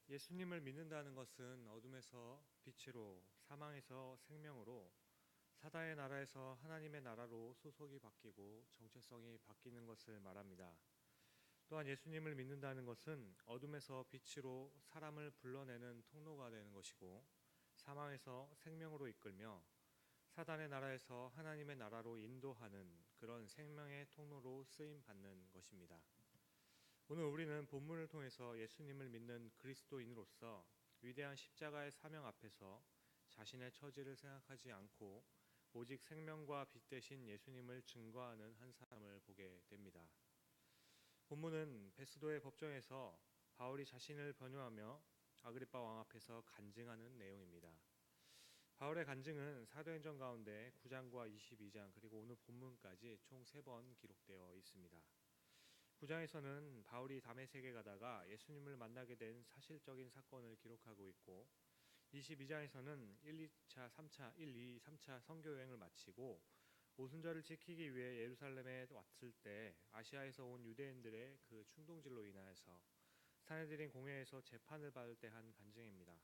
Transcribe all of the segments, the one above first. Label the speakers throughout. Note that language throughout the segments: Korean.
Speaker 1: 예수님을 믿는다는 것은 어둠에서 빛으로, 사망에서 생명으로, 사단의 나라에서 하나님의 나라로 소속이 바뀌고 정체성이 바뀌는 것을 말합니다. 또한 예수님을 믿는다는 것은 어둠에서 빛으로 사람을 불러내는 통로가 되는 것이고, 사망에서 생명으로 이끌며 사단의 나라에서 하나님의 나라로 인도하는 그런 생명의 통로로 쓰임 받는 것입니다. 오늘 우리는 본문을 통해서 예수님을 믿는 그리스도인으로서 위대한 십자가의 사명 앞에서 자신의 처지를 생각하지 않고 오직 생명과 빛 대신 예수님을 증거하는 한 사람을 보게 됩니다. 본문은 베스도의 법정에서 바울이 자신을 변호하며 아그리빠 왕 앞에서 간증하는 내용입니다. 바울의 간증은 사도행전 가운데 9장과 22장 그리고 오늘 본문까지 총 3번 기록되어 있습니다. 9장에서는 바울이 다메섹에 가다가 예수님을 만나게 된 사실적인 사건을 기록하고 있고, 22장에서는 1, 2, 3차 선교 여행을 마치고 오순절을 지키기 위해 예루살렘에 왔을 때 아시아에서 온 유대인들의 그 충동질로 인하여서 산헤드린 공회에서 재판을 받을 때 한 간증입니다.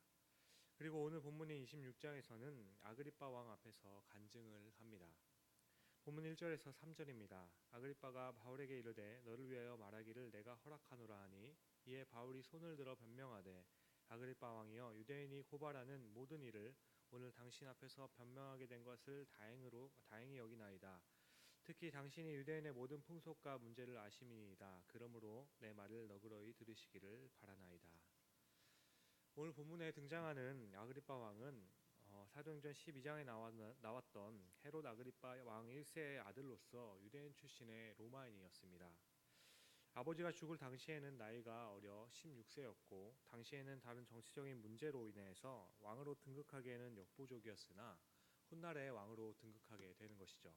Speaker 1: 그리고 오늘 본문인 26장에서는 아그리빠 왕 앞에서 간증을 합니다. 본문 1절에서 3절입니다. 아그리빠가 바울에게 이르되 너를 위하여 말하기를 내가 허락하노라 하니, 이에 바울이 손을 들어 변명하되 아그리빠 왕이여, 유대인이 고발하는 모든 일을 오늘 당신 앞에서 변명하게 된 것을 다행히 여기나이다. 특히 당신이 유대인의 모든 풍속과 문제를 아심이니이다. 그러므로 내 말을 너그러이 들으시기를 바라나이다. 오늘 본문에 등장하는 아그리빠 왕은 사도행전 12장에 나왔던 헤롯 아그리빠 왕 1세의 아들로서 유대인 출신의 로마인이었습니다. 아버지가 죽을 당시에는 나이가 어려 16세였고 당시에는 다른 정치적인 문제로 인해서 왕으로 등극하기에는 역부족이었으나 훗날에 왕으로 등극하게 되는 것이죠.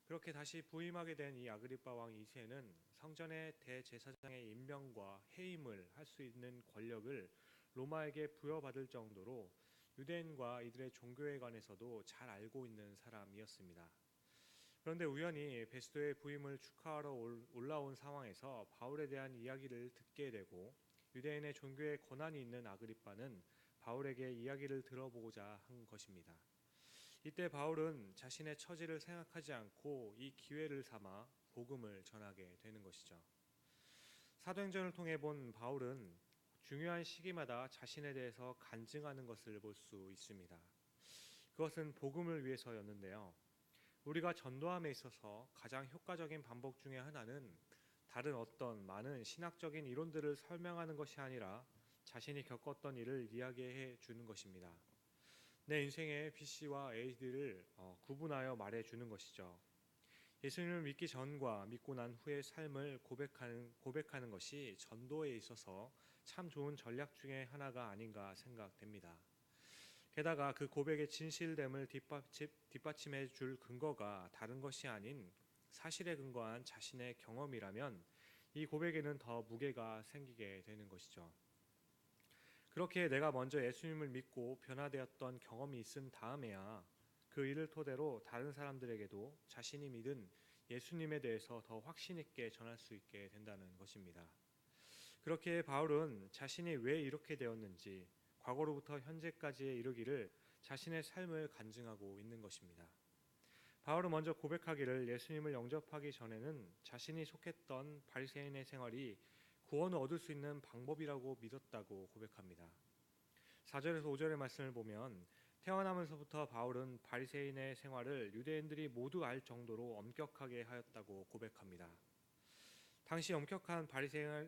Speaker 1: 그렇게 다시 부임하게 된 이 아그리빠 왕 2세는 성전의 대제사장의 임명과 해임을 할 수 있는 권력을 로마에게 부여받을 정도로 유대인과 이들의 종교에 관해서도 잘 알고 있는 사람이었습니다. 그런데 우연히 베스도의 부임을 축하하러 올라온 상황에서 바울에 대한 이야기를 듣게 되고, 유대인의 종교에 권한이 있는 아그리빠는 바울에게 이야기를 들어보고자 한 것입니다. 이때 바울은 자신의 처지를 생각하지 않고 이 기회를 삼아 복음을 전하게 되는 것이죠. 사도행전을 통해 본 바울은 중요한 시기마다 자신에 대해서 간증하는 것을 볼 수 있습니다. 그것은 복음을 위해서였는데요. 우리가 전도함에 있어서 가장 효과적인 방법 중에 하나는 다른 어떤 많은 신학적인 이론들을 설명하는 것이 아니라 자신이 겪었던 일을 이야기해 주는 것입니다. 내 인생의 B씨와 A들을 구분하여 말해주는 것이죠. 예수님을 믿기 전과 믿고 난 후의 삶을 고백하는 것이 전도에 있어서 참 좋은 전략 중에 하나가 아닌가 생각됩니다. 게다가 그 고백의 진실됨을 뒷받침해 줄 근거가 다른 것이 아닌 사실에 근거한 자신의 경험이라면 이 고백에는 더 무게가 생기게 되는 것이죠. 그렇게 내가 먼저 예수님을 믿고 변화되었던 경험이 있은 다음에야 그 일을 토대로 다른 사람들에게도 자신이 믿은 예수님에 대해서 더 확신 있게 전할 수 있게 된다는 것입니다. 그렇게 바울은 자신이 왜 이렇게 되었는지 과거로부터 현재까지의 이르기를 자신의 삶을 간증하고 있는 것입니다. 바울은 먼저 고백하기를 예수님을 영접하기 전에는 자신이 속했던 바리새인의 생활이 구원을 얻을 수 있는 방법이라고 믿었다고 고백합니다. 4절에서 5절의 말씀을 보면 태어나면서부터 바울은 바리새인의 생활을 유대인들이 모두 알 정도로 엄격하게 하였다고 고백합니다. 당시 엄격한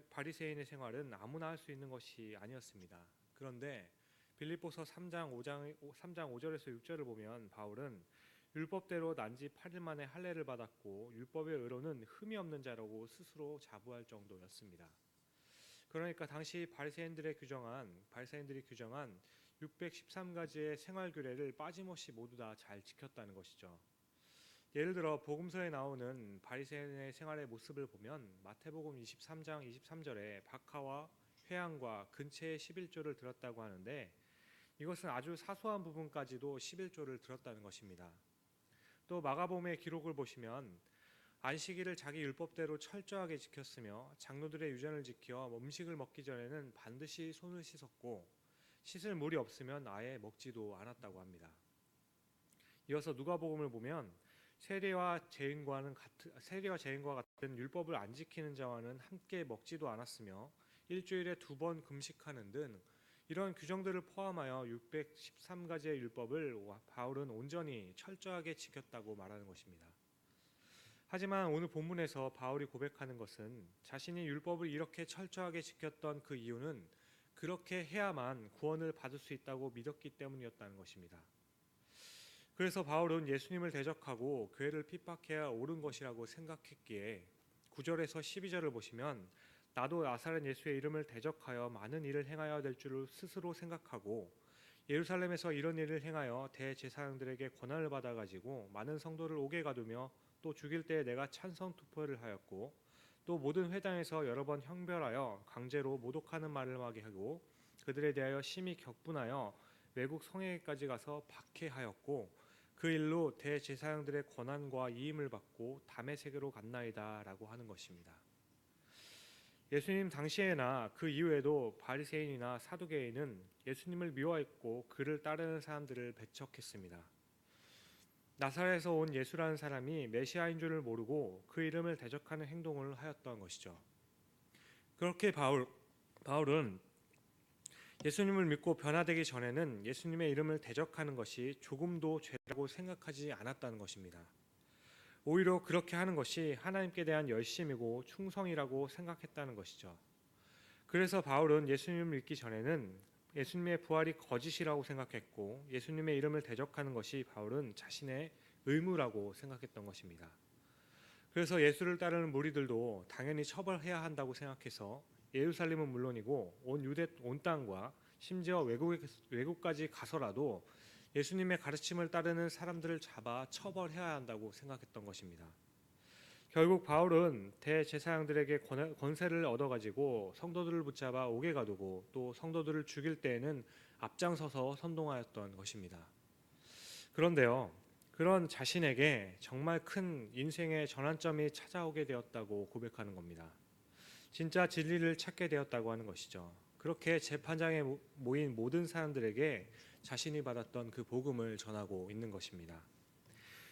Speaker 1: 바리새인의 생활은 아무나 할 수 있는 것이 아니었습니다. 그런데 빌립보서 3장 5절에서 6절을 보면 바울은 율법대로 난지 8일 만에 할례를 받았고 율법의 의로는 흠이 없는 자라고 스스로 자부할 정도였습니다. 그러니까 당시 바리새인들이 규정한 613가지의 생활 규례를 빠짐없이 모두 다 잘 지켰다는 것이죠. 예를 들어 복음서에 나오는 바리새인의 생활의 모습을 보면 마태복음 23장 23절에 박하와 회향과 근체의 11조를 들었다고 하는데, 이것은 아주 사소한 부분까지도 11조를 들었다는 것입니다. 또 마가복음의 기록을 보시면 안식일을 자기 율법대로 철저하게 지켰으며 장로들의 유전을 지켜 음식을 먹기 전에는 반드시 손을 씻었고 씻을 물이 없으면 아예 먹지도 않았다고 합니다. 이어서 누가복음을 보면 세리와 죄인과 같은 율법을 안 지키는 자와는 함께 먹지도 않았으며 일주일에 2번 금식하는 등 이런 규정들을 포함하여 613가지의 율법을 바울은 온전히 철저하게 지켰다고 말하는 것입니다. 하지만 오늘 본문에서 바울이 고백하는 것은 자신이 율법을 이렇게 철저하게 지켰던 그 이유는 그렇게 해야만 구원을 받을 수 있다고 믿었기 때문이었다는 것입니다. 그래서 바울은 예수님을 대적하고 교회를 핍박해야 옳은 것이라고 생각했기에 9절에서 12절을 보시면 나도 나사렛 예수의 이름을 대적하여 많은 일을 행하여야 될 줄 스스로 생각하고 예루살렘에서 이런 일을 행하여 대제사장들에게 권한을 받아가지고 많은 성도를 옥에 가두며 또 죽일 때에 내가 찬성 투표를 하였고 또 모든 회당에서 여러 번 형별하여 강제로 모독하는 말을 하게 하고 그들에 대하여 심히 격분하여 외국 성에까지 가서 박해하였고 그 일로 대제사장들의 권한과 이임을 받고 다메섹으로 갔나이다 라고 하는 것입니다. 예수님 당시에나 그 이후에도 바리새인이나 사두개인은 예수님을 미워했고 그를 따르는 사람들을 배척했습니다. 나사렛에서 온 예수라는 사람이 메시아인 줄을 모르고 그 이름을 대적하는 행동을 하였던 것이죠. 그렇게 바울은 예수님을 믿고 변화되기 전에는 예수님의 이름을 대적하는 것이 조금도 죄라고 생각하지 않았다는 것입니다. 오히려 그렇게 하는 것이 하나님께 대한 열심이고 충성이라고 생각했다는 것이죠. 그래서 바울은 예수님을 믿기 전에는 예수님의 부활이 거짓이라고 생각했고 예수님의 이름을 대적하는 것이 바울은 자신의 의무라고 생각했던 것입니다. 그래서 예수를 따르는 무리들도 당연히 처벌해야 한다고 생각해서 예루살렘은 물론이고 온 땅과 심지어 외국까지 가서라도 예수님의 가르침을 따르는 사람들을 잡아 처벌해야 한다고 생각했던 것입니다. 결국 바울은 대제사장들에게 권세를 얻어가지고 성도들을 붙잡아 옥에 가두고 또 성도들을 죽일 때에는 앞장서서 선동하였던 것입니다. 그런데요, 그런 자신에게 정말 큰 인생의 전환점이 찾아오게 되었다고 고백하는 겁니다. 진짜 진리를 찾게 되었다고 하는 것이죠. 그렇게 재판장에 모인 모든 사람들에게 자신이 받았던 그 복음을 전하고 있는 것입니다.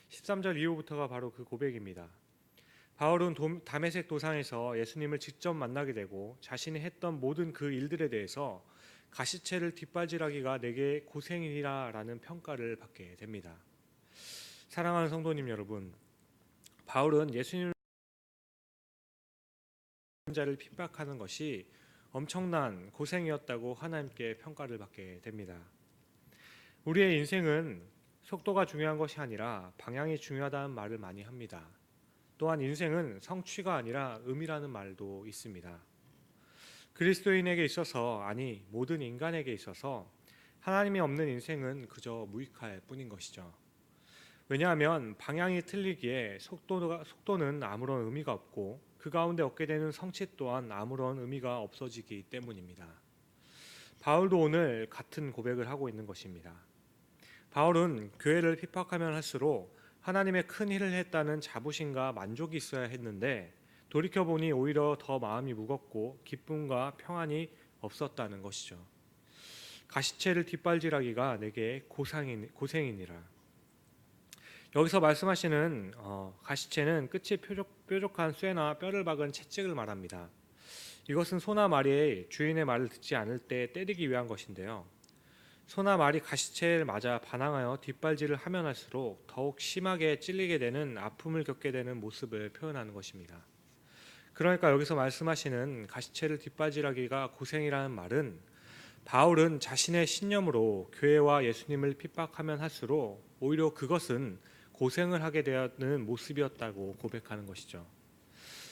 Speaker 1: 13절 이후부터가 바로 그 고백입니다. 바울은 다메섹 도상에서 예수님을 직접 만나게 되고 자신이 했던 모든 그 일들에 대해서 가시체를 뒷발질하기가 내게 고생이라 라는 평가를 받게 됩니다. 사랑하는 성도님 여러분, 바울은 예수님을 자를 핍박하는 것이 엄청난 고생이었다고 하나님께 평가를 받게 됩니다. 우리의 인생은 속도가 중요한 것이 아니라 방향이 중요하다는 말을 많이 합니다. 또한 인생은 성취가 아니라 의미라는 말도 있습니다. 그리스도인에게 있어서, 아니 모든 인간에게 있어서 하나님이 없는 인생은 그저 무익할 뿐인 것이죠. 왜냐하면 방향이 틀리기에 속도는 아무런 의미가 없고 그 가운데 얻게 되는 성취 또한 아무런 의미가 없어지기 때문입니다. 바울도 오늘 같은 고백을 하고 있는 것입니다. 바울은 교회를 핍박하면 할수록 하나님의 큰 일을 했다는 자부심과 만족이 있어야 했는데 돌이켜보니 오히려 더 마음이 무겁고 기쁨과 평안이 없었다는 것이죠. 가시체를 뒷발질하기가 내게 고생이니라. 여기서 말씀하시는 가시체는 끝이 뾰족한 쇠나 뼈를 박은 채찍을 말합니다. 이것은 소나 말이 주인의 말을 듣지 않을 때 때리기 위한 것인데요. 소나 말이 가시체를 맞아 반항하여 뒷발질을 하면 할수록 더욱 심하게 찔리게 되는 아픔을 겪게 되는 모습을 표현하는 것입니다. 그러니까 여기서 말씀하시는 가시체를 뒷발질하기가 고생이라는 말은 바울은 자신의 신념으로 교회와 예수님을 핍박하면 할수록 오히려 그것은 고생을 하게 되는 모습이었다고 고백하는 것이죠.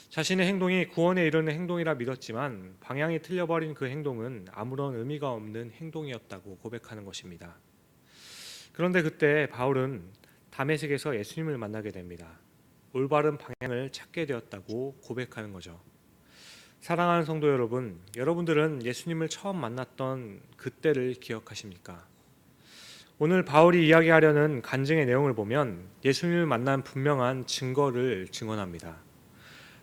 Speaker 1: 자신의 행동이 구원에 이르는 행동이라 믿었지만 방향이 틀려버린 그 행동은 아무런 의미가 없는 행동이었다고 고백하는 것입니다. 그런데 그때 바울은 다메섹에서 예수님을 만나게 됩니다. 올바른 방향을 찾게 되었다고 고백하는 거죠. 사랑하는 성도 여러분, 여러분들은 예수님을 처음 만났던 그때를 기억하십니까? 오늘 바울이 이야기하려는 간증의 내용을 보면 예수님을 만난 분명한 증거를 증언합니다.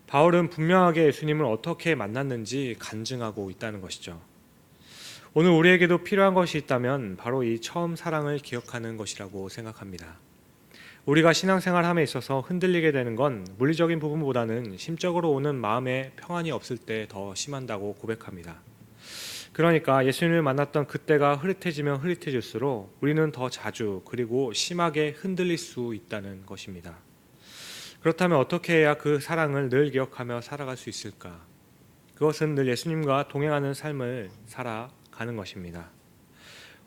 Speaker 1: 바울은 분명하게 예수님을 어떻게 만났는지 간증하고 있다는 것이죠. 오늘 우리에게도 필요한 것이 있다면 바로 이 처음 사랑을 기억하는 것이라고 생각합니다. 우리가 신앙생활함에 있어서 흔들리게 되는 건 물리적인 부분보다는 심적으로 오는 마음의 평안이 없을 때 더 심한다고 고백합니다. 그러니까 예수님을 만났던 그때가 흐릿해지면 흐릿해질수록 우리는 더 자주 그리고 심하게 흔들릴 수 있다는 것입니다. 그렇다면 어떻게 해야 그 사랑을 늘 기억하며 살아갈 수 있을까? 그것은 늘 예수님과 동행하는 삶을 살아가는 것입니다.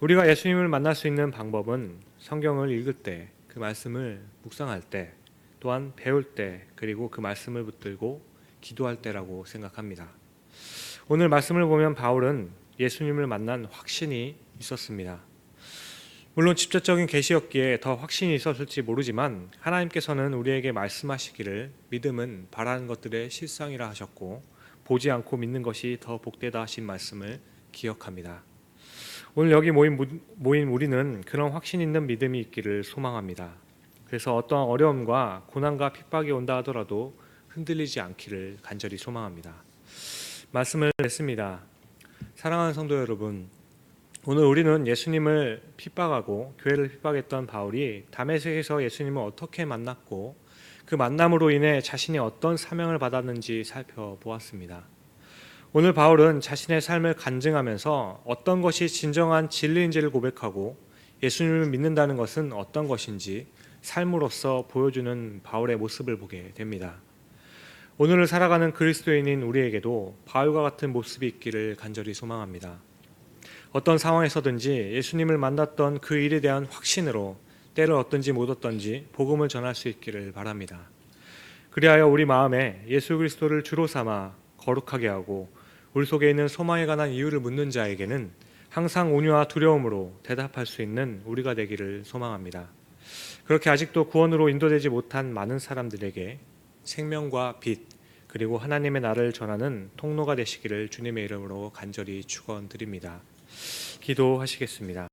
Speaker 1: 우리가 예수님을 만날 수 있는 방법은 성경을 읽을 때, 그 말씀을 묵상할 때, 또한 배울 때, 그리고 그 말씀을 붙들고 기도할 때라고 생각합니다. 오늘 말씀을 보면 바울은 예수님을 만난 확신이 있었습니다. 물론 직접적인 계시였기에 더 확신이 있었을지 모르지만 하나님께서는 우리에게 말씀하시기를 믿음은 바라는 것들의 실상이라 하셨고 보지 않고 믿는 것이 더 복되다 하신 말씀을 기억합니다. 오늘 여기 모인 우리는 그런 확신 있는 믿음이 있기를 소망합니다. 그래서 어떠한 어려움과 고난과 핍박이 온다 하더라도 흔들리지 않기를 간절히 소망합니다. 말씀을 했습니다. 사랑하는 성도 여러분, 오늘 우리는 예수님을 핍박하고 교회를 핍박했던 바울이 다메섹에서 예수님을 어떻게 만났고 그 만남으로 인해 자신이 어떤 사명을 받았는지 살펴보았습니다. 오늘 바울은 자신의 삶을 간증하면서 어떤 것이 진정한 진리인지를 고백하고 예수님을 믿는다는 것은 어떤 것인지 삶으로서 보여주는 바울의 모습을 보게 됩니다. 오늘을 살아가는 그리스도인인 우리에게도 바울과 같은 모습이 있기를 간절히 소망합니다. 어떤 상황에서든지 예수님을 만났던 그 일에 대한 확신으로 때를 얻든지 못 얻든지 복음을 전할 수 있기를 바랍니다. 그리하여 우리 마음에 예수 그리스도를 주로 삼아 거룩하게 하고 우리 속에 있는 소망에 관한 이유를 묻는 자에게는 항상 온유와 두려움으로 대답할 수 있는 우리가 되기를 소망합니다. 그렇게 아직도 구원으로 인도되지 못한 많은 사람들에게 생명과 빛 그리고 하나님의 나라를 전하는 통로가 되시기를 주님의 이름으로 간절히 축원드립니다. 기도하시겠습니다.